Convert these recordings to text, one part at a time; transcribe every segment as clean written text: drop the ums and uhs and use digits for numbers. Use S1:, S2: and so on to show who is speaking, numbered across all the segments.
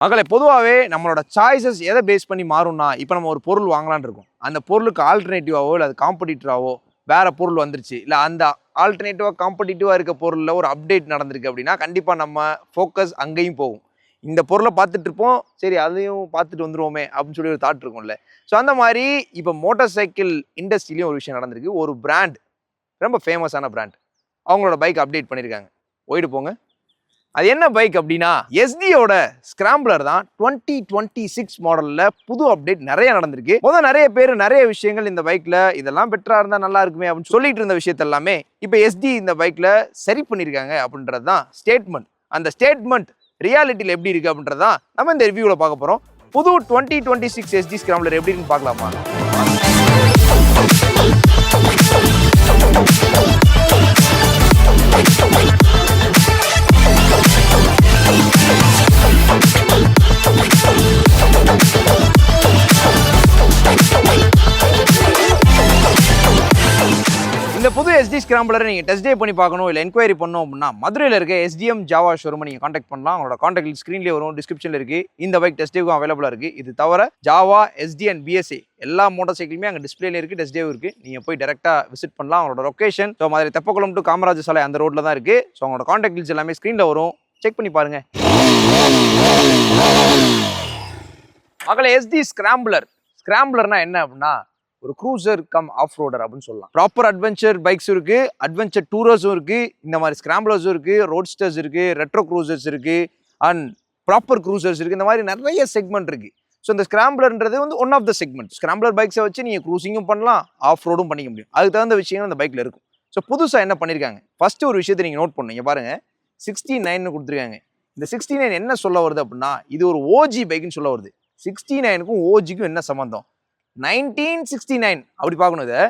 S1: மகளே பொதுவாகவே நம்மளோட சாய்ஸஸ் எதை பேஸ் பண்ணி மாறும்னா, இப்போ நம்ம ஒரு பொருள் வாங்கலான்னு இருக்கோம். அந்த பொருளுக்கு ஆல்டர்னேட்டிவாவோ இல்லை அது காம்படிட்டராவோ வேற பொருள் வந்துருச்சு, இல்லை அந்த ஆல்டர்னேட்டிவாக காம்படிட்டிவாக இருக்க பொருளில் ஒரு அப்டேட் நடந்திருக்கு அப்படின்னா கண்டிப்பாக நம்ம ஃபோக்கஸ் அங்கேயும் போகும். இந்த பொருளை பார்த்துட்டு இருப்போம், சரி அதையும் பார்த்துட்டு வந்துருவோமே அப்படின்னு சொல்லி ஒரு தாட் இருக்கும்ல. ஸோ அந்த மாதிரி இப்போ மோட்டார் சைக்கிள் இண்டஸ்ட்ரியிலையும் ஒரு விஷயம் நடந்திருக்கு. ஒரு பிராண்ட், ரொம்ப ஃபேமஸான பிராண்ட், அவங்களோட பைக் அப்டேட் பண்ணியிருக்காங்க. போயிட்டு போங்க. அது என்ன பைக் அப்படின்னா எஸ்டியோட ஸ்கிராம்பிளர் தான். 2026 மாடல்ல புது அப்டேட் நிறைய நடந்திருக்கு. நிறைய பேர் நிறைய விஷயங்கள் இந்த பைக்ல இதெல்லாம் பெட்டரா இருந்தா நல்லா இருக்குமே அப்படின்னு சொல்லிட்டு இருந்த விஷயத்த எல்லாமே இப்ப எஸ்டி இந்த பைக்ல சரி பண்ணிருக்காங்க அப்படின்றது தான் ஸ்டேட்மெண்ட். அந்த ஸ்டேட்மெண்ட் ரியாலிட்டியில் எப்படி இருக்கு அப்படின்றதான் நம்ம இந்த ரிவ்யூல பார்க்க போறோம். புது 2026 எஸ்டி ஸ்கிராம்பிளர் எப்படி இருக்குன்னு பார்க்கலாமா? இந்த புது எஸ்டி ஸ்கிராம்பிளரை நீங்கள் டெஸ்ட் டே பண்ணி பார்க்கணும், இல்லை என்கொயரி பண்ணணும் அப்படின்னா மதுரையில் இருக்க எஸ்டிஎம் ஜாவா ஷோரூமை நீங்கள் காண்டாக்ட் பண்ணலாம். அவங்களோட காண்டாக்ட் ஸ்க்ரீன்லேயே வரும், டிஸ்கிரிப்ஷனில் இருக்குது. இந்த பைக் டெஸ்ட் டேவும் அவைலபிளாக இருக்குது. இது தவிர ஜாவா, எஸ்டி அண்ட் பிஎஸ்ஏ எல்லா மோட்டார் சைக்கிளுமே அங்கே டிஸ்பிளேல இருக்குது, டெஸ்ட் டேவும் இருக்குது. நீங்கள் போய் டேரெக்டாக விசிட் பண்ணலாம். அவங்களோட லொக்கேஷன் ஸோ மாதிரி தெப்பக்குளம் டு காமராஜர் சாலை அந்த ரோட்டில் தான் இருக்குது. ஸோ அவங்களோட காண்டாக்ட் எல்லாமே ஸ்க்ரீனில் வரும், செக் பண்ணி பாருங்கள். மகளே, எஸ்டி ஸ்கிராம்பிளர்னா என்ன அப்படின்னா ஒரு க்ரூசர் கம் ஆஃப் ரோடர் அப்படின்னு சொல்லலாம். ப்ராப்பர் அட்வென்ச்சர் பைக்ஸும் இருக்கு, அட்வென்ச்சர் டூரர்ஸும் இருக்கு, இந்த மாதிரி ஸ்கிராம்பிளர்ஸும் இருக்கு, ரோட்ஸ்டர்ஸ் இருக்கு, ரெட்ரோ க்ரூசர்ஸ் இருக்கு, அண்ட் ப்ராப்பர் க்ரூசர்ஸ் இருக்கு. இந்த மாதிரி நிறைய செக்மெண்ட் இருக்கு. ஸோ இந்த ஸ்கிராம்பிளர்ன்றது வந்து one of the segment. Scrambler பைக்ஸை வச்சு நீங்கள் க்ரூசிங்கும் பண்ணலாம், ஆஃப் ரோடும் பண்ணிக்க முடியும். அதுக்கு தகுந்த விஷயங்கள் அந்த பைக்கில் இருக்கும். ஸோ புதுசாக என்ன பண்ணியிருக்காங்க, ஃபர்ஸ்ட் ஒரு விஷயத்தை நீங்கள் நோட் பண்ணுங்க. பாருங்க, 69 கொடுத்துருக்காங்க. இந்த 69 என்ன சொல்ல வருது அப்படின்னா இது ஒரு ஓஜி பைக்குன்னு சொல்ல வருது. 69க்கும் ஓஜிக்கும் என்ன சம்பந்தம்? 1969 அப்படி பார்க்கணும். இதை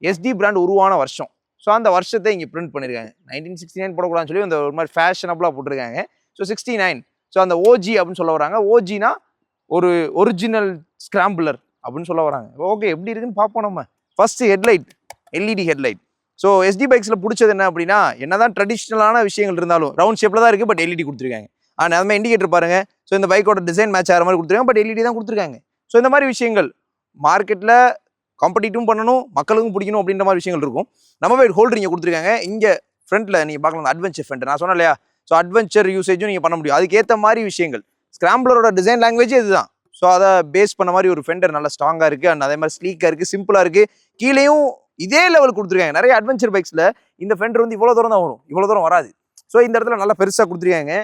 S1: எஸ்டி பிராண்ட் உருவான வருஷம். ஸோ அந்த வருஷத்தை இங்கே பிரிண்ட் பண்ணியிருக்காங்க. 1969 போடக்கூடாதுன்னு சொல்லி அந்த ஒரு மாதிரி ஃபேஷனபிளாக போட்டிருக்காங்க. ஸோ 69, ஸோ அந்த ஓஜி அப்படின்னு சொல்ல வராங்க. ஓஜினா ஒரு ஒரிஜினல் ஸ்கிராம்பிளர் அப்படின்னு சொல்ல வராங்க. ஓகே, எப்படி இருக்குன்னு பார்ப்போம் நம்ம. First headlight, LED headlight. So எஸ்டி பைக்ஸில் பிடிச்சது என்ன அப்படின்னா என்னதான் ட்ரெடிஷ்னலான விஷயங்கள் இருந்தாலும் ரவுண்ட் ஷேப்பில் தான் இருக்குது, பட் எல்இடி கொடுத்துருக்காங்க. ஆனால் அது மாதிரி இண்டிகேட்டர் பாருங்க. ஸோ இந்த பைக்கோட டிசைன் மேட்ச் ஆகிற மாதிரி கொடுத்துருக்காங்க, பட் எல்இடி தான் கொடுத்துருக்காங்க. ஸோ இந்த மாதிரி விஷயங்கள் மார்க்கெட்டில் காம்படிட்டும் பண்ணணும், மக்களுக்கும் பிடிக்கணும் அப்படின்ற மாதிரி விஷயங்கள் இருக்கும். நம்ம போய் ஹோல்டர் இங்கே கொடுத்துருக்காங்க. இங்கே ஃப்ரண்ட்டில் நீங்கள் பார்க்கலாம் அட்வென்ச்சர் ஃப்ரண்ட். நான் சொன்னேன் இல்லையா, ஸோ அட்வென்ச்சர் யூசேஜும் நீங்கள் பண்ண முடியும். அதுக்கேற்ற மாதிரி விஷயங்கள். ஸ்கிராம்பிளரோட டிசைன் லாங்குவேஜ் இதுதான். ஸோ அதை பேஸ் பண்ண மாதிரி ஒரு ஃபெண்டர் நல்லா ஸ்ட்ராங்காக இருக்குது, அண்ட் அதே மாதிரி ஸ்லீக்காக இருக்குது, சிம்பிளாக இருக்குது. கீழேயும் இதே லெவல் கொடுத்துருக்காங்க. நிறைய அட்வென்ச்சர் பைக்ஸில் இந்த ஃபெண்டர் வந்து இவ்வளோ தூரம் தான் வரும், இவ்வளோ தூரம் வராது. ஸோ இந்த இடத்துல நல்லா பெருசாக கொடுத்துருக்காங்க.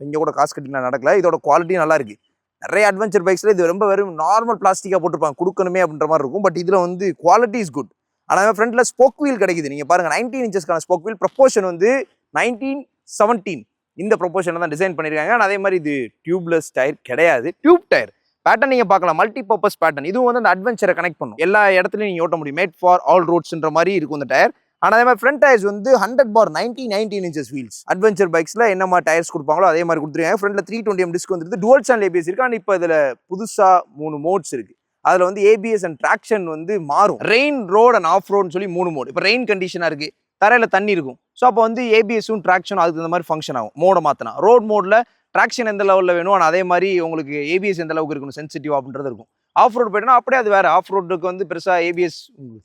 S1: இங்கே கூட காசு கட்டினா நடக்கல. இதோட குவாலிட்டியும் நல்லா இருக்குது. நிறைய அட்வென்ச்சர் பைக்ஸில் இது ரொம்ப வெறும் நார்மல் பிளாஸ்டிக்காக போட்டிருப்பாங்க, கொடுக்கணுமே அப்படின்ற மாதிரி இருக்கும். பட் இதில் வந்து குவாலிட்டி இஸ் குட். ஆனால் ஃப்ரண்ட்டில் ஸ்போக் வீல் கிடைக்குது. நீங்கள் பாருங்கள், 19 இன்ச்சஸ்க்கான ஸ்போக் வீல். ப்ரொப்போஷன் வந்து 1917 இந்த ப்ரொப்போஷனில் தான் டிசைன் பண்ணியிருக்காங்க. ஆனால் அதே மாதிரி இது டியூப்லெஸ் டயர் கிடையாது, டியூப் டயர். பேட்டர்ன் நீங்கள் பார்க்கலாம், மல்டி பர்பஸ் பேட்டர்ன். இதுவும் வந்து அந்த அட்வென்ச்சரை கனெக்ட் பண்ணும், எல்லா இடத்துலையும் நீங்கள் ஓட்ட முடியும். மேட் ஃபார் ஆல் ரோட்ஸ்ன்ற மாதிரி இருக்கும் இந்த டயர். ஆனால் அதே மாதிரி ஃப்ரண்ட் டயர்ஸ் வந்து 100 பார் 19 இன்ச்சஸ் வீல்ஸ். அட்வென்ச்சர் பைக்ஸில் என்ன மாதிரி டயர்ஸ் கொடுப்பாங்களோ அதே மாதிரி கொடுத்துருக்காங்க. ஃப்ரண்ட்ல 320mm டிஸ்க் வந்துருக்கு. டுவல் சேனல் ஏபிஎஸ் இருக்கு. ஆனால் இப்போ இதில் புதுசாக 3 மோட்ஸ் இருக்கு. அதில் வந்து ஏபிஎஸ் அண்ட் ட்ராக்ஷன் வந்து மாறும். ரெயின், ரோட் அண்ட் ஆஃப் ரோட்னு சொல்லி 3 மோட். இப்போ ரெயின் கண்டிஷனாக இருக்கு, தரையில் தண்ணி இருக்கும். ஸோ அப்போ வந்து ஏபிஎஸும் ட்ராக்ஷனும் அதுக்கு இந்த மாதிரி ஃபங்க்ஷன் ஆகும். மோட மாற்றினா ரோட் மோடில் ட்ராக்ஷன் எந்த லெவலில் வேணும், ஆனால் அதே மாதிரி உங்களுக்கு ஏபிஎஸ் எந்த அளவுக்கு இருக்கணும், சென்சிட்டிவ் அப்படின்றது இருக்கும். ஆஃப் ரோடு போய்ட்டுனா அப்படியே அது வேறு. ஆஃப் ரோடுக்கு வந்து பெருசாக ஏபிஎஸ்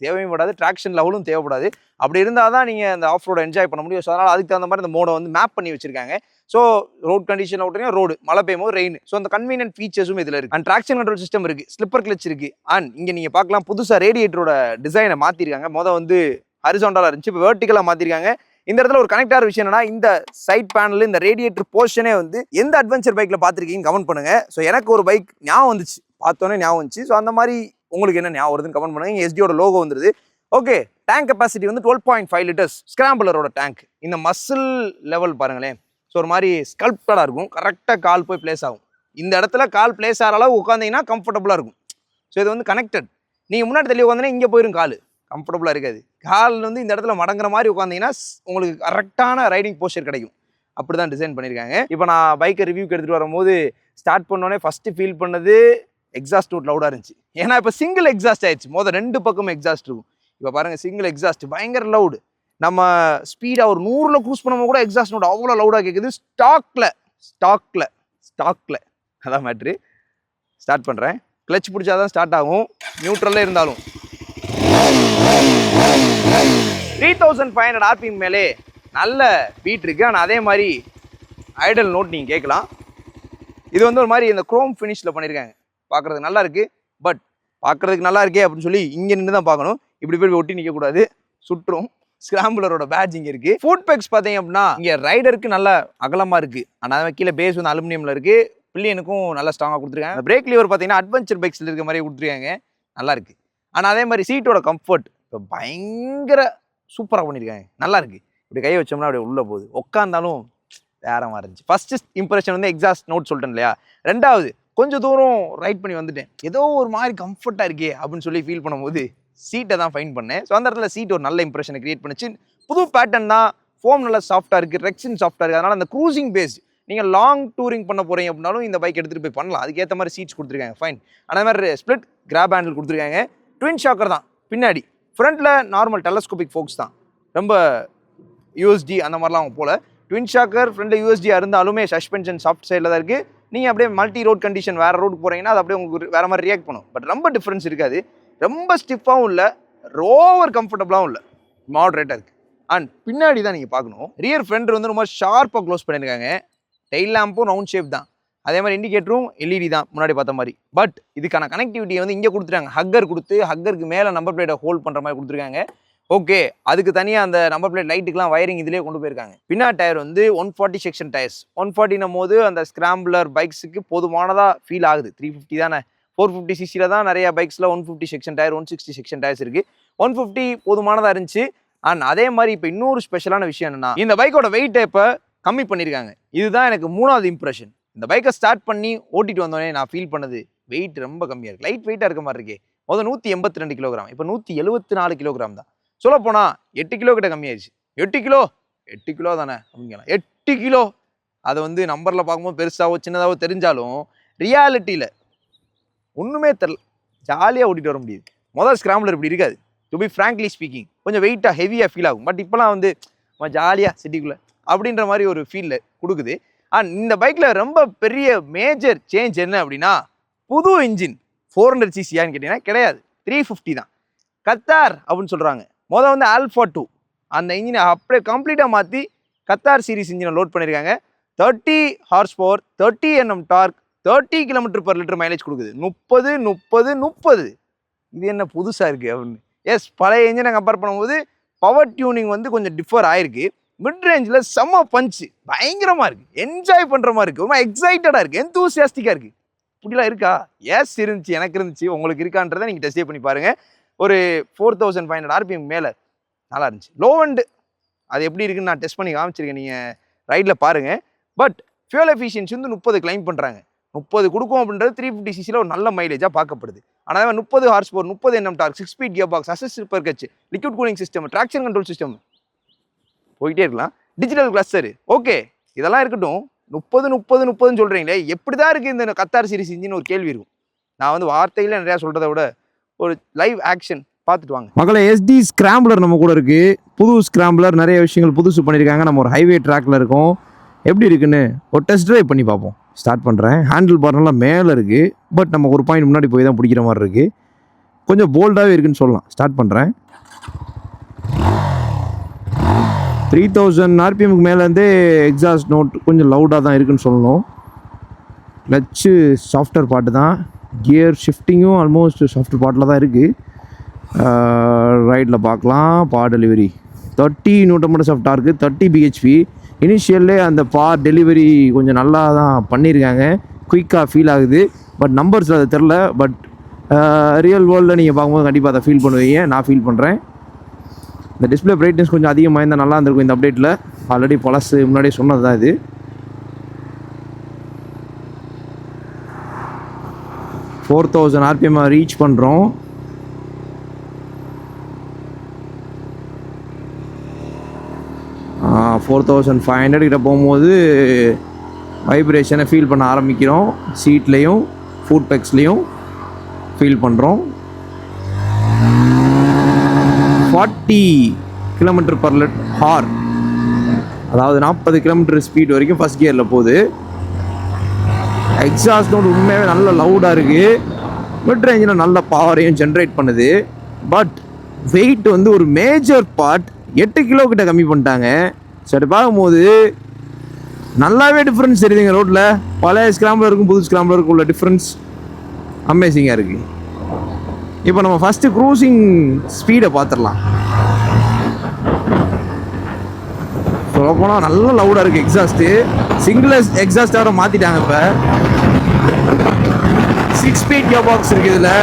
S1: தேவையும் படாது, ட்ராக்ஷன் லெவலும் தேவைப்படாது. அப்படி இருந்தால் தான் நீங்கள் அந்த ஆஃப் ரோடை என்ஜாய் பண்ண முடியும். ஸோ அதனால் அதுக்கு தகுந்த மாதிரி இந்த மோடை வந்து மேப் பண்ணி வச்சிருக்காங்க. ஸோ ரோட் கண்டிஷன் ஓட்டுறீங்க, ரோடு மழை பெய்யும் போது ரெயின். ஸோ அந்த கன்வீனியன்ட் ஃபீச்சர்ஸும் இதில் இருக்குது. அண்ட் ட்ராக்ஷன் கண்ட்ரோல் சிஸ்டம் இருக்குது, ஸ்லிப்பர் கிளச் இருக்குது. அண்ட் இங்கே நீங்கள் பார்க்கலாம் புதுசாக ரேடியேட்டரோட டிசைனை மாற்றிருக்காங்க. வந்து ஹரிசாண்டலாக இருந்துச்சு, இப்போ வெர்டிகலாக மாற்றிருக்காங்க. இந்த இடத்துல ஒரு கனெக்டான விஷயம் என்னன்னா, இந்த சைட் பேனல், இந்த ரேடியேட்டர் போர்ஷனே வந்து எந்த அட்வென்ச்சர் பைக்ல பார்த்துருக்கீங்கன்னு கமெண்ட் பண்ணுங்க. ஸோ எனக்கு ஒரு பைக் ஞாபகம் வந்துச்சு, பார்த்தோன்னே ஞாபகம் வந்துச்சு. ஸோ அந்த மாதிரி உங்களுக்கு என்ன ஞாபகம் வருதுன்னு கமெண்ட் பண்ணுங்க. எஸ்டியோட லோகோ வந்துருது. ஓகே, டேங்க் கெப்பாசிட்டி வந்து 12.5 லிட்டர்ஸ் ஸ்கிராம்பிளரோட டேங்க். இந்த மசில் லெவல் பாருங்களேன். ஸோ ஒரு மாதிரி ஸ்கல்ப்டடாக இருக்கும், கரெக்டாக கால் போய் பிளேஸ் ஆகும். இந்த இடத்துல கால் பிளேஸ் ஆகிற அளவு உட்காந்தீங்கன்னா கம்ஃபர்டபுளாக இருக்கும். ஸோ இது வந்து கனெக்டட். நீங்கள் முன்னாடி தள்ளி உட்காந்தீங்கன்னா இங்கே போயிடும், கால் கம்ஃபர்டபுளாக இருக்காது. கால் வந்து இந்த இடத்துல மடங்குற மாதிரி உட்காந்தீங்கன்னா உங்களுக்கு கரெக்டான ரைடிங் போஸ்டர் கிடைக்கும். அப்படி தான் டிசைன் பண்ணியிருக்காங்க. இப்போ நான் பைக்கை ரிவ்யூக்கு எடுத்துகிட்டு வரும்போது ஸ்டார்ட் பண்ணோடனே ஃபஸ்ட்டு ஃபீல் பண்ணது எக்ஸாஸ்ட் நோட் லவுடாக இருந்துச்சு. ஏன்னா இப்போ சிங்கிள் எக்ஸாஸ்ட் ஆயிடுச்சு. 2 பக்கம் எக்ஸாஸ்ட் இருக்கும். இப்போ பாருங்கள், சிங்கிள் எக்ஸாஸ்ட் பயங்கர லவுடு. நம்ம ஸ்பீடாக ஒரு 100ல் க்ரூஸ் பண்ணும்போது கூட எக்ஸாஸ்ட் நோட் அவ்வளோ லவுடாக கேட்குது. ஸ்டாக்கில் அதான் மேட்ரு. ஸ்டார்ட் பண்ணுறேன். கிளச் பிடிச்சாதான் ஸ்டார்ட் ஆகும், நியூட்ரல்ல இருந்தாலும். 3500 RPM மேலே நல்ல பீட் இருக்குது. ஆனால் அதே மாதிரி ஐடல் நோட் நீங்கள் கேட்கலாம். இது வந்து ஒரு மாதிரி இந்த குரோம் ஃபினிஷில் பண்ணியிருக்காங்க. பார்க்குறதுக்கு நல்லா இருக்குது. பட் பார்க்குறதுக்கு நல்லா இருக்கே அப்படின்னு சொல்லி இங்கே நின்று தான் பார்க்கணும். இப்படி போய் ஒட்டி நிற்கக்கூடாது, சுற்றும். ஸ்கிராம்பிளரோட பேட்ச் இங்கே இருக்குது. ஃபுட் பெக்ஸ் பார்த்தீங்க அப்படின்னா இங்கே ரைடருக்கு நல்ல அகலமாக இருக்குது. ஆனால் கீழே பேஸ் வந்து அலுமினியமில் இருக்குது. பில்லியனுக்கும் நல்லா ஸ்ட்ராங்காக கொடுத்துருக்காங்க. அந்த பிரேக் லிவர் பார்த்தீங்கன்னா அட்வென்ச்சர் பைக்ஸில் இருக்க மாதிரி கொடுத்துருக்காங்க. நல்லா இருக்குது. ஆனால் அதே மாதிரி சீட்டோட கம்ஃபர்ட் இப்போ பயங்கர சூப்பராக பண்ணியிருக்காங்க. நல்லா இருக்குது. இப்படி கை வச்சோம்னா அப்படியே உள்ளே போகுது. உட்காந்தாலும் வேற மாதிரி இருந்துச்சு. ஃபர்ஸ்ட் இம்ப்ரெஷன் வந்து எக்ஸாஸ்ட் நோட் சொல்லிட்டேன் இல்லையா. ரெண்டாவது கொஞ்சம் தூரம் ரைட் பண்ணி வந்துட்டேன், ஏதோ ஒரு மாதிரி கம்ஃபர்ட்டாக இருக்கே அப்படின்னு சொல்லி ஃபீல் பண்ணும்போது சீட்டை தான் ஃபைன் பண்ணேன். ஸோ அந்த இடத்துல சீட் ஒரு நல்ல இம்ப்ரெஷனை கிரியேட் பண்ணிச்சு. புது பேட்டர்ன் தான், ஃபோம் நல்லா சாஃப்டாக இருக்குது, ரெக்ஸின் சாஃப்டாக இருக்குது. அதனால் அந்த க்ரூசிங் பேஸ்ட் நீங்கள் லாங் டூரிங் பண்ண போகிறீங்க அப்படின்னாலும் இந்த பைக் எடுத்துகிட்டு போய் பண்ணலாம். அதுக்கேற்ற மாதிரி சீட்ஸ் கொடுத்துருக்காங்க, ஃபைன். அதே மாதிரி ஸ்ப்ளிட் கிராப் ஹேண்டில் கொடுத்துருக்காங்க. ட்வின் ஷாக்கர் தான் பின்னாடி. ஃப்ரண்ட்டில் நார்மல் டெலஸ்கோபிக் ஃபோக்ஸ் தான், ரொம்ப யூஎஸ்டி அந்த மாதிரிலாம் அவங்க போல். ட்வின் ஷாக்கர் ஃப்ரண்ட்டில் யூஎஸ்டி இருந்தாலுமே சஸ்பென்ஷன் சாஃப்ட் சைடில் தான் இருக்குது. நீங்கள் அப்படியே மல்டி ரோட் கண்டிஷன் வேறு ரோடுக்கு போகிறீங்கன்னா அது அப்படியே உங்களுக்கு வேறு மாதிரி ரியாக்ட் பண்ணும். பட் ரொம்ப டிஃப்ரென்ஸ் இருக்காது. ரொம்ப ஸ்டிஃபாகவும் இல்லை, ஓவர் கம்ஃபர்டபுளாகவும் இல்லை, மாடரேட்டாக இருக்குது. அண்ட் பின்னாடி தான் நீங்கள் பார்க்கணும், ரியர் ஃப்ரண்ட் வந்து ரொம்ப ஷார்ப்பாக க்ளோஸ் பண்ணியிருக்காங்க. டெயில் லேம்பும் ரவுண்ட் ஷேப் தான், அதே மாதிரி இண்டிகேட்டரும் எல்இடி தான் முன்னாடி பார்த்த மாதிரி. பட் இதுக்கான கனெக்டிவிட்டியை வந்து இங்கே கொடுத்துட்டாங்க. ஹக்கர் கொடுத்து ஹக்கருக்கு மேலே நம்பர் பிளேட்டை ஹோல்ட் பண்ணுற மாதிரி கொடுத்துருக்காங்க. ஓகே, அதுக்கு தனியாக அந்த நம்பர் பிளேட் லைட்டுக்கெலாம் வயரிங் இதிலே கொண்டு போயிருக்காங்க. பின்னாடி டயர் வந்து 140 செக்ஷன் டயர்ஸ். 140 போது அந்த ஸ்கிராம்பிளர் பைக்ஸுக்கு போதுமானதாக ஃபீல் ஆகுது. 350 தானே, 450 சிசியில் தான் நிறைய பைக்ஸில் 150 செக்ஷன் டயர், 160 செக்ஷன் டயர்ஸ் இருக்குது. 150 போதுமானதாக இருந்துச்சு. அண்ட் அதே மாதிரி இப்போ இன்னொரு ஸ்பெஷலான விஷயம் என்னென்னா, இந்த பைக்கோட வெயிட்டை இப்போ கம்மி பண்ணியிருக்காங்க. இதுதான் எனக்கு 3வது இம்ப்ரெஷன். இந்த பைக்கை ஸ்டார்ட் பண்ணி ஓட்டிட்டு வந்தோடனே நான் ஃபீல் பண்ணது வெயிட் ரொம்ப கம்மியாக இருக்குது, லைட் வெயிட்டாக இருக்க மாதிரி இருக்கே. முதல் 182 கிலோகிராம், இப்போ 174 கிலோகிராம் தான். சொல்லப்போனால் 8 கிலோ கிட்ட கம்மியாயிடுச்சு. 8 கிலோ தானே அப்படிங்களா, 8 கிலோ. அதை வந்து நம்பரில் பார்க்கும்போது பெருசாவோ சின்னதாவோ தெரிஞ்சாலும் ரியாலிட்டியில் ஒன்றுமே தெரில, ஜாலியாக ஓட்டிகிட்டு வர முடியுது. முதல் ஸ்கிராம்பிளர் இப்படி இருக்காது. டு பி ஃப்ராங்க்லி ஸ்பீக்கிங் கொஞ்சம் வெயிட்டாக ஹெவியாக ஃபீல் ஆகும். பட் இப்போலாம் வந்து ஜாலியாக சிட்டிக்குள்ளே அப்படின்ற மாதிரி ஒரு ஃபீலில் கொடுக்குது. அண்ட் இந்த பைக்கில் ரொம்ப பெரிய மேஜர் சேஞ்ச் என்ன அப்படின்னா, புது இன்ஜின். 400 சிசியான்னு கேட்டிங்கன்னா கிடையாது, 350 தான். கத்தார் அப்படின்னு சொல்கிறாங்க. முதல் வந்து ஆல்ஃபா 2 அந்த இன்ஜினை அப்படியே கம்ப்ளீட்டாக மாற்றி கத்தார் சீரிஸ் இன்ஜினை லோட் பண்ணியிருக்காங்க. 30 ஹார்ஸ் பவர், 30 Nm டார்க், 30 km/லிட்டர் மைலேஜ் கொடுக்குது. 30. இது என்ன புதுசாக இருக்குது அப்படின்னு. எஸ், பழைய இன்ஜினை கம்பேர் பண்ணும்போது பவர் டியூனிங் வந்து கொஞ்சம் டிஃபர் ஆயிருக்கு. மிட் ரேஞ்சில் செம்ம பஞ்சு, பயங்கரமாக இருக்குது, என்ஜாய் பண்ணுற மாதிரி இருக்குது, ரொம்ப எக்ஸைட்டடாக இருக்குது, எந்தூசியாஸ்டிக்காக இருக்குது. இப்படிலாம் இருக்கா? எஸ் இருந்துச்சு, எனக்கு இருந்துச்சு. உங்களுக்கு இருக்கான்றதை நீங்கள் டெஸ்ட் பண்ணி பாருங்கள். ஒரு 4500 RPM மேலே நல்லா இருந்துச்சு. லோ அண்டு அது எப்படி இருக்குன்னு நான் டெஸ்ட் பண்ணி காமிச்சிருக்கேன், நீங்கள் ரைடில் பாருங்கள். பட் ஃபியூல் எஃபிஷியன்சி வந்து 30 கிளைம் பண்ணுறாங்க. 30 கொடுக்கும் அப்படின்றது 350 சிசியில் ஒரு நல்ல மைலேஜாக பார்க்கப்படுது. ஆனால் 30 horse power, 30 Nm torque, 6 speed gear box, assist slipper clutch, liquid cooling system, traction control system, போயிட்டே இருக்கலாம். Digital cluster. ஓகே, இதெல்லாம் இருக்கட்டும். 30 சொல்கிறீங்களே, எப்படி தான் இருக்குது இந்த கத்தார் சீரிஸ் இன்ஜின் ஒரு கேள்வி இருக்கும். நான் வந்து வார்த்தையில் நிறையா சொல்கிறத விட ஒரு லைவ் ஆக்ஷன் பார்த்துட்டு வாங்க. மக்களை, எஸ்டி ஸ்கிராம்பிளர் நம்ம கூட இருக்குது. புது ஸ்கிராம்பிளர், நிறைய விஷயங்கள் புதுசு பண்ணியிருக்காங்க. நம்ம ஒரு ஹைவே ட்ராக்கில் இருக்கோம். எப்படி இருக்குன்னு ஒரு டெஸ்ட் ட்ரைவ் பண்ணி பார்ப்போம். ஸ்டார்ட் பண்ணுறேன். ஹேண்டில் பார்லாம் மேலே இருக்குது. பட் நம்ம ஒரு பாயிண்ட் முன்னாடி போய் தான் பிடிக்கிற மாதிரி இருக்குது. கொஞ்சம் போல்டாகவே இருக்குன்னு சொல்லலாம். ஸ்டார்ட் பண்ணுறேன். 3000 RPMக்கு மேலேருந்தே எக்ஸாஸ்ட் நோட் கொஞ்சம் லவுடாக தான் இருக்குன்னு சொல்லணும். கிளச்சு சாஃப்ட்வேர் பாட்டு தான். கியர் ஷிஃப்டிங்கும் ஆல்மோஸ்ட் சாஃப்ட்வேர் பாட்டில் தான் இருக்குது. ரைட்டில் பார்க்கலாம். Power delivery 30 Nm of torque, 30 bhp. இனிஷியல்லே அந்த பவர் டெலிவரி கொஞ்சம் நல்லா தான் பண்ணியிருக்காங்க. குயிக்காக ஃபீல் ஆகுது. பட் நம்பர்ஸில் அது தெரில. பட் ரியல் வேர்ல்டில் நீங்கள் பார்க்கும்போது கண்டிப்பாக அதை ஃபீல் பண்ணுவீங்க. நான் ஃபீல் பண்ணுறேன். இந்த டிஸ்பிளே பிரைட்னஸ் கொஞ்சம் அதிகமாக இருந்தால் நல்லா இருந்திருக்கும் இந்த அப்டேட்டில். ஆல்ரெடி பழசு முன்னாடியே சொன்னது தான் இது. 4000 RPM ரீச் பண்ணுறோம். ஆ 4500 கிட்ட போகும்போது வைப்ரேஷனை ஃபீல் பண்ண ஆரம்பிக்கிறோம். சீட்லேயும் ஃபுட் பெக்ஸ்லேயும் ஃபீல் பண்ணுறோம். 40 km/h, அதாவது 40 km ஸ்பீட் வரைக்கும் ஃபஸ்ட் கியரில் போகுது. எக்ஸாஸ்ட் நோட் உண்மையாகவே நல்ல லவுடாக இருக்குது. மிட் ரேஞ்சில் நல்ல பவரையும் ஜென்ரேட் பண்ணுது. பட் வெயிட் வந்து ஒரு மேஜர் பார்ட் 8 கிலோ கிட்ட கம்மி பண்ணிட்டாங்க. ஸோ அப்படி பார்க்கும்போது நல்லாவே டிஃப்ரென்ஸ் தெரியுதுங்க ரோட்டில். பழைய ஸ்கிராம்பிளருக்கும் புது ஸ்கிராம்பிளருக்கும் உள்ள டிஃப்ரென்ஸ் அமேசிங்காக இருக்குது. இப்போ நம்ம ஃபஸ்ட்டு க்ரூசிங் ஸ்பீடை பார்த்துடலாம். சொல்ல போனால் நல்ல லவுடாக இருக்குது எக்ஸாஸ்ட்டு. சிங்கிள் எக்ஸாஸ்ட் வேறு மாற்றிட்டாங்க. இப்போ 6 ஸ்பீட் கியர் பாக்ஸ் இருக்குது இதில்.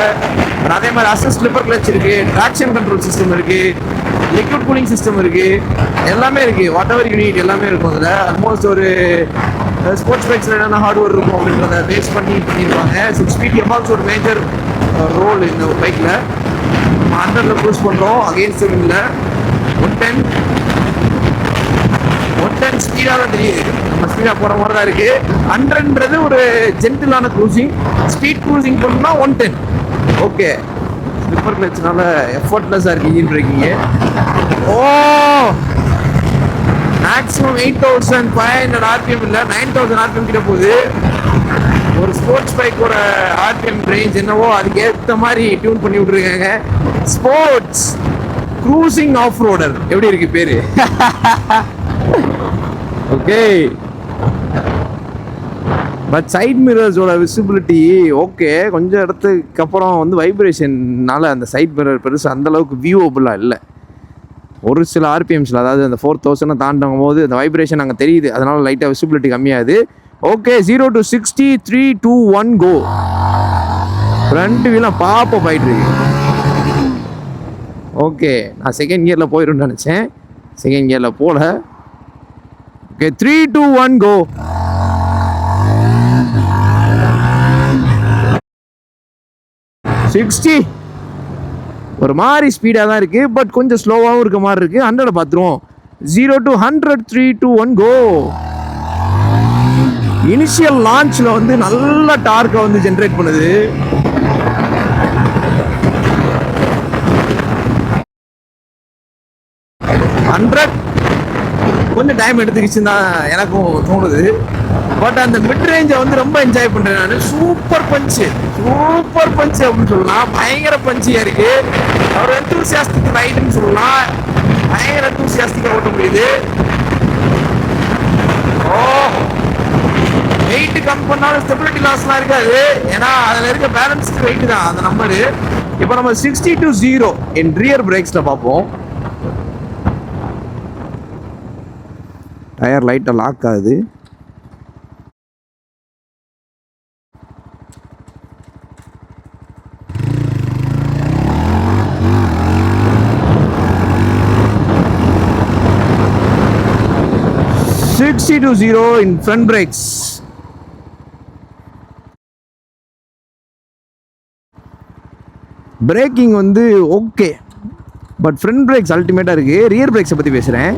S1: அதே மாதிரி அசஸ் ஸ்லிப்பர் கிளச் இருக்குது, ட்ராக்ஷன் கண்ட்ரோல் சிஸ்டம் இருக்குது, லிக்விட் கூலிங் சிஸ்டம் இருக்குது, எல்லாமே இருக்குது. வாட் எவர் யூனிட் எல்லாமே இருக்கும் அதில். ஆல்மோஸ்ட் ஒரு ஸ்போர்ட்ஸ் பைக்ஸில் என்னென்ன ஹார்ட்வேர் இருக்கும் அப்படின்றத பேஸ் பண்ணியிருப்பாங்க. 6 ஸ்பீட் கியர் பாக்ஸ் ஒரு மேஜர் ரோல் இந்த பைக்கில். 100ல் க்ரூஸ் பண்ணுறோம் அகெயின்ஸ்ட் இல்லை. 110 ஸ்பீடாக தான் தெரியுது. நம்ம ஸ்பீடாக போகிற மாதிரி தான் இருக்குது. 100ன்றது ஒரு ஜென்டிலான க்ரூசிங். ஸ்பீட் க்ரூசிங் பண்ணணும்னா 110. ஓகே, ஸ்லிப்பர் கிளச்னால எஃபர்ட்லெஸ்ஸாக இருக்குது இன்ஜின் பிரேக்கிங்கு. ஓ, மேக்ஸிமம் 8500 ஆர்பிஎம் இல்லை, 9000 ஆர்பிஎம் கிட்ட போகுது. ஒரு ஸ்போர்ட்ஸ் பைக்கோட ஆர்பிஎம் ரேஞ்ச் என்னவோ அதுக்கு ஏற்ற மாதிரி டியூன் பண்ணி விட்ருக்காங்க. ஸ்போர்ட்ஸ் க்ரூசிங் ஆஃப் ரோடர் எப்படி இருக்கு பேரு? ஓகே, பட் சைட் மிரர்ஸோட விசிபிலிட்டி ஓகே. கொஞ்சம் இடத்துக்கு அப்புறம் வந்து வைப்ரேஷன்னால அந்த சைட் மிரர் பெருசு அந்தளவுக்கு வியூவபுளாக இல்லை. ஒரு சில ஆர்பிஎம்ஸில், அதாவது அந்த 4000 தாண்டும் போது அந்த வைப்ரேஷன் அங்கே தெரியுது. அதனால லைட்டாக விசிபிலிட்டி கம்மியாகுது. Okay, 0 to 60 3 2 1 go. ஃப்ரண்ட் வீலாம் பாப்பா போயிட்டு இருக்கு. ஓகே, நான் செகண்ட் கியரில் போயிடும்னு நினச்சேன். செகண்ட் கியரில் போகல. ஓகே, 3 2 1 கோ. ஒரு மாதிரி ஸ்பீடாக தான் இருக்குது, பட் கொஞ்சம் ஸ்லோவாகவும் இருக்க மாதிரி இருக்குது. 100 பார்த்துருவோம். 0 to 100 3 2 1 கோ. இனிஷியல் லான்ச்சில் வந்து நல்ல டார்க்கை வந்து ஜென்ரேட் பண்ணுது. கொஞ்சம் டைம் எடுத்துக்கிச்சுன்னு தான் எனக்கும் தோணுது. பட் அந்த மிட் ரேஞ்சை வந்து ரொம்ப என்ஜாய் பண்ணுறேன் நான். சூப்பர் பஞ்சு அப்படின்னு சொல்லலாம். பயங்கர பஞ்சியாக இருக்குது. அவர் எந்தூசியாஸ்டிக் ரைடுன்னு சொல்லலாம். பயங்கர எந்தூசியாஸ்டிக்காக ஓட்ட முடியுது. ஓ, வெயிட் கம் பண்ணாலும் ஸ்டெபிலிட்டி லாஸ்லாம் இருக்காது. ஏன்னா அதில் இருக்க பேலன்ஸ்டு வெயிட் தான் அந்த நம்பரு. இப்போ நம்ம 60 to 0 இன் ரியர் பிரேக்ஸில் பார்ப்போம். டயர் லைட்டாக லாக் ஆகுது. to 0 in front brakes. Braking வந்து ஓகே, பட் ஃப்ரண்ட் பிரேக்ஸ் அல்டிமேட்டாக இருக்குது. ரியர் பிரேக்ஸை பற்றி பேசுகிறேன்.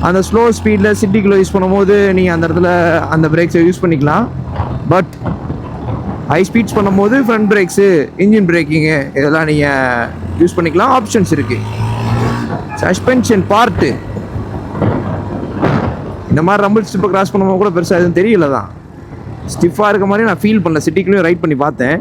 S1: அந்த ஸ்லோ ஸ்பீடில் சிட்டிக்குள்ளே யூஸ் பண்ணும்போது நீங்கள் அந்த இடத்துல அந்த பிரேக்ஸை யூஸ் பண்ணிக்கலாம். பட் ஹை ஸ்பீட்ஸ் பண்ணும்போது ஃப்ரண்ட் பிரேக்ஸு, இன்ஜின் பிரேக்கிங்கு இதெல்லாம் நீங்கள் யூஸ் பண்ணிக்கலாம். ஆப்ஷன்ஸ் இருக்குது. சஸ்பென்ஷன் பார்ட்டு இந்த மாதிரி ரம்பிள் ஸ்டிப்பை கிராஸ் பண்ணும்போது கூட பெருசாக எதுவும் தெரியல தான். ஸ்டிஃபாக இருக்க மாதிரி நான் ஃபீல் பண்ணல. சிட்டிக்குள்ளேயும் ரைட் பண்ணி பார்த்தேன்.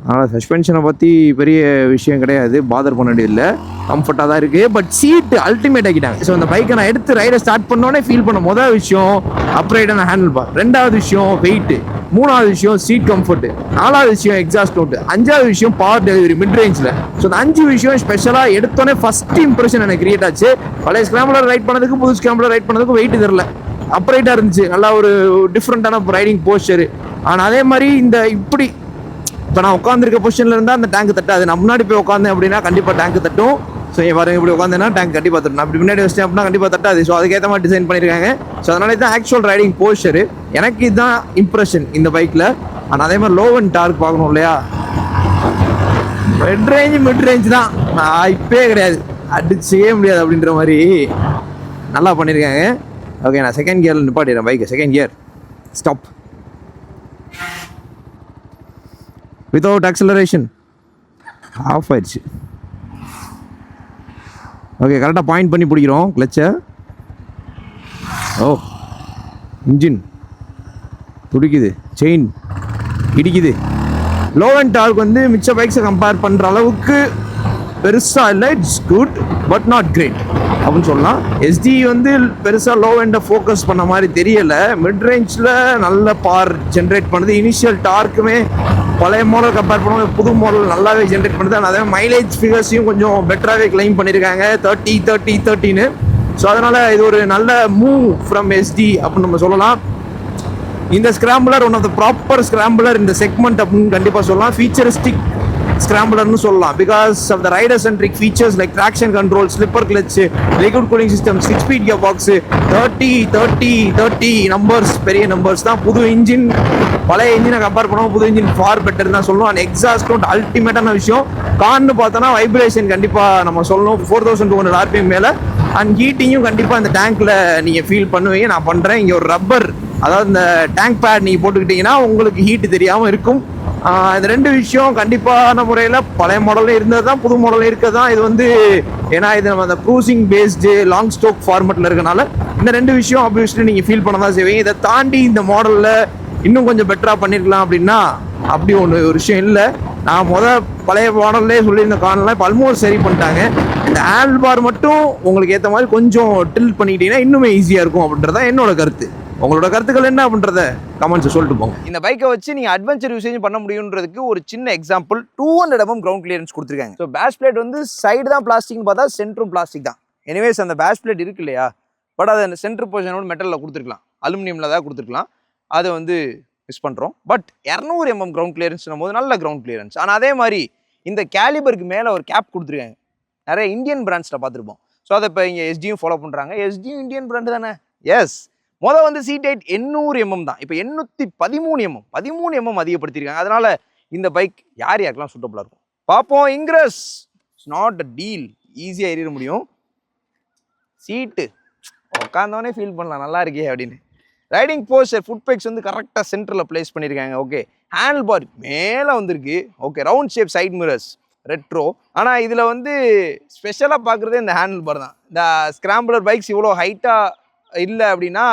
S1: அதனால் சஸ்பென்ஷனை பற்றி பெரிய விஷயம் கிடையாது, பாதர் பண்ண வேண்டியதில்லை. கம்ஃபர்ட்டாக தான் இருக்குது. பட் சீட்டு அல்டிமேட் ஆக்கிட்டாங்க. ஸோ அந்த பைக்கை நான் எடுத்து ரைடை ஸ்டார்ட் பண்ணோன்னே ஃபீல் பண்ண முதல் விஷயம் அப்ரைடான ஹேண்டில் பார், 2வது விஷயம் வெயிட்டு, 3வது விஷயம் சீட் கம்ஃபர்ட்டு, 4வது விஷயம் எக்ஸாஸ்ட் நோட்டு, 5வது விஷயம் பவர் டெலிவரி மிட் ரேஞ்சில். ஸோ அந்த 5 விஷயம் ஸ்பெஷலாக எடுத்தோன்னே ஃபஸ்ட் இம்ப்ரெஷன் எனக்கு கிரியேட் ஆச்சு. பழைய ஸ்கிராம்பிளர் ரைட் பண்ணதுக்கு புது ஸ்கிராம்பிளர் ரைட் பண்ணதுக்கும் வெயிட் தெரில. அப்ரைட்டாக இருந்துச்சு. நல்லா ஒரு டிஃப்ரெண்ட்டான ரைடிங் போஸ்டரு. ஆனால் அதே மாதிரி இந்த இப்படி இப்போ நான் உட்காந்துருக்க பொசிஷனில் இருந்தால் அந்த டேங்க் தட்டாது. நான் முன்னாடி போய் உட்காந்தேன் அப்படின்னா கண்டிப்பாக டேங்க் தட்டும். ஸோ பாருங்க, இப்படி உட்காந்தேன்னா டேங்க் கண்டிப்பாக தட்டும். அப்படி முன்னாடி வச்சிட்டேன் அப்படின்னா கண்டிப்பாக தட்டாது. ஸோ அதுக்கேற்ற மாதிரி டிசைன் பண்ணியிருக்காங்க. ஸோ அதனால தான் ஆக்சுவல் ரைடிங் போஸ்டரு. எனக்கு இதுதான் இம்ப்ரெஷன் இந்த பைக்கில். ஆனால் அதே மாதிரி லோ அண்ட் டார்க் பார்க்கணும் இல்லையா? மிட் ரேஞ்ச் தான் இப்பே கிடையாது, அடிச்சே முடியாது அப்படின்ற மாதிரி நல்லா பண்ணியிருக்காங்க. ஓகே, நான் செகண்ட் கியரில் நிப்பாட்டிடுறேன் பைக்கை. Second gear stop without acceleration. Off ஆயிடுச்சு. ஓகே, கரெக்டாக பாயிண்ட் பண்ணி பிடிக்கிறோம் கிளச்சை. ஓ, இன்ஜின் துடிக்குது, செயின் இடிக்குது. லோ அண்ட் டார்க் வந்து மிச்ச பைக்ஸை கம்பேர் பண்ணுற அளவுக்கு பெருசாக இல்லை, it's good but not great அப்படின்னு சொல்லலாம். எஸ்டி வந்து பெருசாக லோ எண்டை ஃபோக்கஸ் பண்ண மாதிரி தெரியலை. மிட் ரேஞ்சில் நல்ல பார் ஜென்ரேட் பண்ணுது. இனிஷியல் டார்க்குமே பழைய மாடல் கம்பேர் பண்ணும்போது புது மாடல் நல்லாவே ஜென்ரேட் பண்ணுது. அதே மைலேஜ் ஃபிகர்ஸையும் கொஞ்சம் பெட்டராகவே கிளைம் பண்ணியிருக்காங்க, 30-30-30ன்னு. ஸோ அதனால் இது ஒரு நல்ல மூவ் ஃப்ரம் எஸ்டி அப்படின்னு நம்ம சொல்லலாம். இந்த scrambler one of the proper scrambler இந்த செக்மெண்ட் அப்படின்னு கண்டிப்பாக சொல்லலாம். ஃபீச்சரிஸ்டிக் ஸ்கிராம்பிளர்னு சொல்லலாம், because of the rider centric features like traction control, slipper clutch, liquid cooling system, six speed gear box, 30 numbers, பெரிய நம்பர்ஸ் தான். புது இன்ஜின், பழைய இன்ஜினை கம்பேர் பண்ணுவோம், புது இன்ஜின் ஃபார் பெட்டர் தான் சொல்லணும். அண்ட் எக்ஸாஸ்ட் நோட் அல்டிமேட்டான விஷயம். கான்னு பார்த்தோன்னா வைப்ரேஷன் கண்டிப்பாக நம்ம சொல்லணும், 4200 RPM மேலே. அண்ட் ஹீட்டிங்கும் கண்டிப்பாக இந்த டேங்க்ல நீங்கள் ஃபீல் பண்ணுவீங்க. நான் பண்ணுறேன். இங்கே ஒரு ரப்பர், அதாவது இந்த டேங்க் பேட் நீங்கள் போட்டுக்கிட்டீங்கன்னா உங்களுக்கு ஹீட்டு தெரியாமல் இருக்கும். இந்த ரெண்டு விஷயம் கண்டிப்பான முறையில் பழைய மாடலில் இருந்தது தான், புது மாடலில் இருக்கிறது தான். இது வந்து ஏன்னா இது நம்ம அந்த க்ரூசிங் பேஸ்டு லாங் ஸ்டோக் ஃபார்மெட்டில் இருக்கனால இந்த ரெண்டு விஷயம் ஆப்வியஸ்லி நீங்கள் ஃபீல் பண்ண தான் செய்வீங்க. இதை தாண்டி இந்த மாடலில் இன்னும் கொஞ்சம் பெட்டராக பண்ணியிருக்கலாம் அப்படின்னா அப்படி ஒரு விஷயம் இல்லை. நான் பழைய மாடல்லே சொல்லியிருந்த காரணம்லாம் இப்போ ஆல்மோஸ்ட் சரி பண்ணிட்டாங்க. இந்த ஹேண்டில் பார் மட்டும் உங்களுக்கு ஏற்ற மாதிரி கொஞ்சம் டில்ட் பண்ணிக்கிட்டீங்கன்னா இன்னுமே ஈஸியாக இருக்கும் அப்படின்றத என்னோட கருத்து. உங்களோட கருத்துக்கள் என்ன அப்படின்றத கமெண்ட்ஸ் சொல்லிட்டு போங்க. இந்த பைக்கை வச்சு நீங்கள் அட்வென்ச்சர் யூசேஜ் பண்ண முடியுன்றதுக்கு ஒரு சின்ன எக்ஸாம்பிள் 200 mm கிரவுண்ட் கிளியரன்ஸ் கொடுத்துருக்காங்க. ஸோ பேஷ் பிளேட் வந்து சைடு தான் பிளாஸ்டிக்னு பார்த்தா சென்டரும் பிளாஸ்டிக் தான். எனிவேஸ் அந்த பேஷ் பிளேட் இருக்கு இல்லையா, பட் அதை அந்த சென்டர் பொசிஷனோட மெட்டலில் கொடுத்துருக்கலாம், அலுமினியமில் தான் கொடுத்துருக்கலாம். அதை வந்து மிஸ் பண்ணுறோம். பட் 200 mm கிரவுண்ட் கிளியரன்ஸ்னும் போது நல்ல கிரவுண்ட் கிளியரன்ஸ். ஆனால் அதே மாதிரி இந்த கேலிபருக்கு மேலே ஒரு கேப் கொடுத்துருக்காங்க. நிறைய இந்தியன் பிராண்ட்ஸில் பார்த்துருப்போம். ஸோ அதை இப்போ இங்கே எஸ்டியும் ஃபாலோ பண்ணுறாங்க. எஸ்டியும் இந்தியன் பிராண்டு தானே. எஸ், வந்து சீட் ஹைட் 800 mm தான். இப்போ 813 mm அதிகப்படுத்திருக்காங்க. அதனால இந்த பைக் யாருக்கெல்லாம் சூட்டபுளாக இருக்கும் பார்ப்போம். Ingress it's not a deal, ஈஸியாக ஏறிட முடியும். சீட்டு உட்காந்தவனே ஃபீல் பண்ணலாம் நல்லா இருக்கே அப்படின்னு. ரைடிங் போஸ்டர், ஃபுட் பெக்ஸ் வந்து கரெக்டாக சென்டரில் பிளேஸ் பண்ணியிருக்காங்க. ஓகே, ஹேண்டில் பார் மேலே வந்திருக்கு. Okay, round shape side mirrors, retro. ஆனால் இதில் வந்து ஸ்பெஷலாக பார்க்குறதே இந்த ஹேண்டில் பார் தான். இந்த ஸ்கிராம்பிளர் பைக்ஸ் இவ்வளோ ஹைட்டாக இல்லை அப்படின்னா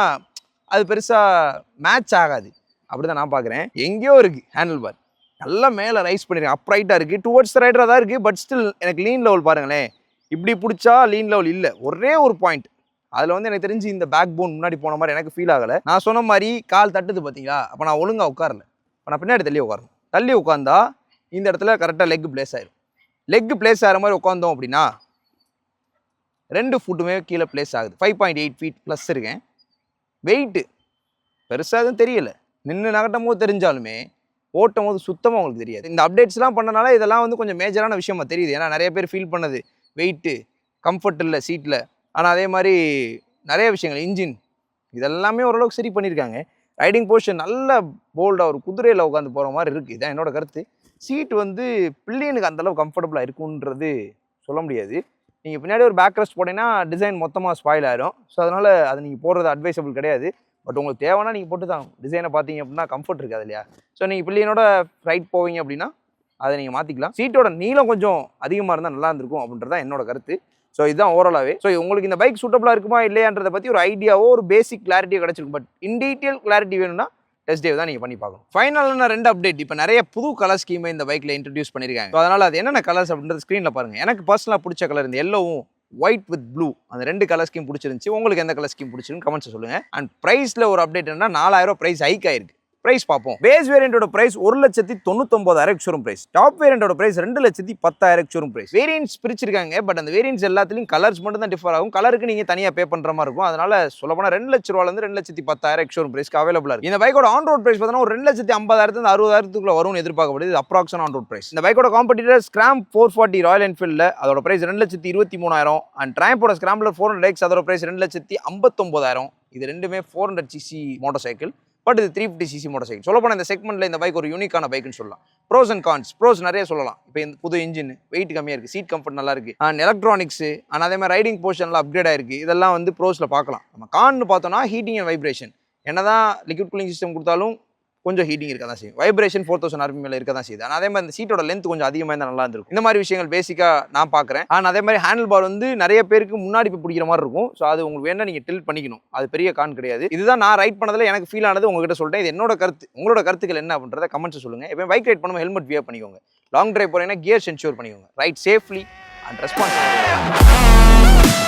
S1: அது பெருசாக மேட்ச் ஆகாது. அப்படி தான் நான் பார்க்குறேன். எங்கேயோ இருக்குது ஹேண்டில் பார், நல்லா மேலே ரைஸ் பண்ணியிருக்கேன். அப்ரைட்டாக இருக்குது, டுவர்ட்ஸ் த ரைடராக தான் இருக்குது. பட் ஸ்டில் எனக்கு லீன் லெவல் பாருங்களேன், இப்படி பிடிச்சா லீன் லெவல் இல்லை. ஒரே ஒரு பாயிண்ட் அதில் வந்து எனக்கு தெரிஞ்சு இந்த பேக் போன் முன்னாடி போன மாதிரி எனக்கு ஃபீல் ஆகலை. நான் சொன்ன மாதிரி கால் தட்டுது பார்த்தீங்களா, அப்போ நான் ஒழுங்காக உட்காரல. இப்போ நான் பின்னாடி தள்ளி உட்காரணும். தள்ளி உட்காந்தா இந்த இடத்துல கரெக்டாக லெக் பிளேஸ் ஆயிடும். லெக் பிளேஸ் ஆகிற மாதிரி உட்காந்தோம் அப்படின்னா 2 ஃபுட்டுமே கீழே பிளேஸ் ஆகுது. 5.8 feet ப்ளஸ் இருக்கேன். வெயிட்டு பெருசாக எதுவும் தெரியலை. நின்று நகட்டும் போது தெரிஞ்சாலுமே ஓட்டும் போது சுத்தமாக உங்களுக்கு தெரியாது. இந்த அப்டேட்ஸ்லாம் பண்ணனால இதெல்லாம் வந்து கொஞ்சம் மேஜரான விஷயமா தெரியுது. ஏன்னா நிறைய பேர் ஃபீல் பண்ணது வெயிட்டு, கம்ஃபர்ட் இல்லை சீட்டில். ஆனால் அதே மாதிரி நிறைய விஷயங்கள், இன்ஜின் இதெல்லாமே ஓரளவுக்கு சரி பண்ணியிருக்காங்க. ரைடிங் போர்ஷன் நல்ல போல்டாக ஒரு குதிரையில் உட்காந்து போகிற மாதிரி இருக்குது. இதான் என்னோட கருத்து. சீட் வந்து பில்லியனுக்கு அந்தளவு கம்ஃபர்டபுளாக இருக்குன்றது சொல்ல முடியாது. நீங்கள் பின்னாடி ஒரு பேக் ரெஸ்ட் போட்டிங்கன்னா டிசைன் மொத்தமாக ஸ்பாயில் ஆயிரும். ஸோ அதனால் அது நீங்கள் போடுறது அட்வைசபிள் கிடையாது. பட் உங்களுக்கு தேவைன்னா நீங்கள் போட்டு தான் டிசைனை பார்த்தீங்க அப்படின்னா கம்ஃபர்ட் இருக்காது இல்லையா. ஸோ நீங்கள் பில்லியனோட ரைட் போவீங்க அப்படின்னா அதை நீங்கள் மாற்றிக்கலாம். சீட்டோட நீளம் கொஞ்சம் அதிகமாக இருந்தால் நல்லா இருந்திருக்கும் அப்படின்றது தான் என்னோட கருத்து. ஸோ இதுதான் ஓவராலாகவே. ஸோ உங்களுக்கு இந்த பைக் சூட்டபுளாக இருக்குமா இல்லையான்றதை பற்றி ஒரு ஐடியாவோ ஒரு பேசிக் கிளாரிட்டியோ கிடச்சிருக்கும். பட் இன் டீட்டெயில் கிளாரிட்டி வேணும்னா டெஸ்ட் டேவ் தான் நீங்கள் பண்ணி பார்க்கணும். ஃபைனலான 2 அப்டேட். இப்போ நிறைய புது கலர் ஸ்கீமை இந்த பைக்கில் இன்ட்ரடியூஸ் பண்ணியிருக்காங்க. ஸோ அதனால் அது என்னென்ன கலர்ஸ் அப்படின்றது ஸ்க்ரீனில் பாருங்கள். எனக்கு பர்சனலாக பிடிச்ச கலர் இந்த எல்லோவும் ஒயிட் வித் ப்ளூ, அந்த 2 கலர் ஸ்கீம் பிடிச்சிருந்துச்சு. உங்களுக்கு எந்த கலர் ஸ்கீம் பிடிச்சிருன்னு கமெண்ட்ஸ் சொல்லுங்கள். அண்ட் ப்ரைஸில் ஒரு அப்டேட் என்னன்னா 4000 ப்ரைஸ் ஹைக் ஆயிருக்கு. பிரைஸ் பார்ப்போம். பேஸ் வேரியண்டோட பிரைஸ் 1,99,000 ஷோரூம் பிரைஸ். டாப் வேரியண்டோட பிரைஸ் 2,10,000 ஷோரூம் பிரைஸ். வேரியன்ட்ஸ் பிரிச்சிருக்காங்க. பட் அந்த வேரியன்ட்ஸ் எல்லாத்துலயும் கலர்ஸ் மட்டும் தான் டிஃபர் ஆகும். கலருக்கு நீங்க தனியா பே பண்ற மாதிரி இருக்கும். அதனால சொல்ல போனா 2 லட்ச ரூபாயிலிருந்து 2,10,000 ஷோரூம் பிரைஸ்க்கு அவைலபிளா இருக்கு. இந்த பைக்கோட ஆன் ரோட் பிரைஸ் பார்த்தா ஒரு 2,50,000 60,000 வரும்னு எதிர்பார்க்கப்படுது. Approximate on road price. இந்த பைக்கோட காம்படிட்டர் ஸ்கிராம் 440 ராயல் என்ஃபீல்ட்ல அதோட பிரைஸ் 2,23,000. அண்ட் ட்ரைம்போட ஸ்கிராம்பிளர் 400X அதோட பிரைஸ் 2,59,000. இது ரெண்டுமே 400cc மோட்டார் சைக்கிள். பட் இது 350cc மோட்டார் சைக்கிள். சொல்ல போனால் இந்த செக்மெண்ட்டில் இந்த பைக் ஒரு யூனிக்கான பைக்குன்னு சொல்லலாம். Pros and cons. ப்ரோஸ் நிறைய சொல்லலாம். இப்போ இந்த புது இன்ஜின், வெயிட் கம்மியாக இருக்குது, சீட் கம்ஃபர்ட் நல்லா இருக்குது, அண்ட் எலக்ட்ரானிக்ஸ், அண்ட் அதே மாதிரி ரைடிங் போர்ஷன்லாம் அப்கிரேட் ஆயிருக்கு. இதெல்லாம் வந்து ப்ரோஸில் பார்க்கலாம். நம்ம கான்னு பார்த்தோம்னா ஹீட்டிங் அண்ட் வைப்ரேஷன். என்னதான் லிக்விட் கூலிங் சிஸ்டம் கொடுத்தாலும் கொஞ்சம் ஹீட்டிங் இருக்க தான் செய்யும். வைப்ரேஷன் 4000 RPM மேல இருக்க தான் செய்யுது. ஆனால் அதே மாதிரி இந்த சீட்டோட லென்த் கொஞ்சம் அதிகமாக இருந்தால் நல்லா இருந்திருக்கும். இந்த மாதிரி விஷயங்கள் பேசிக்காக நான் பார்க்குறேன். ஆனால் அதே மாதிரி ஹேண்டில் பார் வந்து நிறைய பேருக்கு முன்னாடி போய் பிடிக்கிற மாதிரி இருக்கும். ஸோ அது உங்களுக்கு வேணா நீங்கள் டில்ட் பண்ணிக்கணும். அது பெரிய கான் கிடையாது. இதுதான் நான் ரைட் பண்ணதில் எனக்கு ஃபீல் ஆனது, உங்ககிட்ட சொல்லிட்டேன். இது என்னோட கருத்து. உங்களோட கருத்துக்கள் என்ன அப்படின்றத கமெண்ட்ஸ் சொல்லுங்கள். எப்போ பைக் ரைட் பண்ணும்போது ஹெல்மெட் வியர் பண்ணிக்கோங்க. லாங் டிரைவ் போகிறீங்கன்னா கியர்ஸ் என்ஷூர் பண்ணிக்கோங்க. Right safely and responsibility.